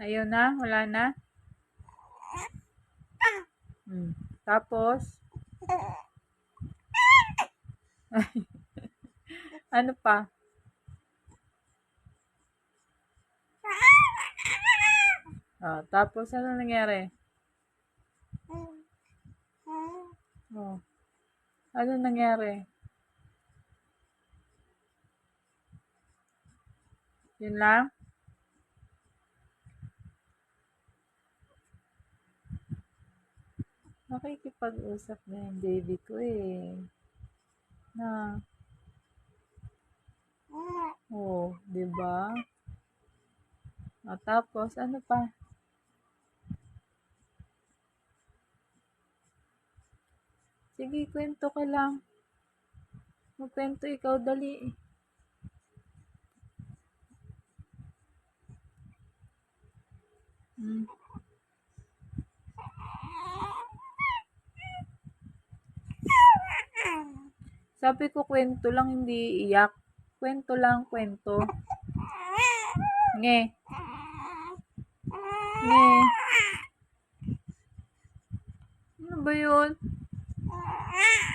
Ayaw na? Wala na? Tapos? Ano pa? Tapos ano nangyari? Oh, ano nangyari? Yun lang? Nakikipag-usap na yung baby ko eh. Na, di ba? Tapos ano pa? Sige, kwento ka lang. Magkwento ikaw, dali. Sabi ko kwento lang, hindi iyak. Kwento lang, kwento. Nge. Nge. Ano ba yun?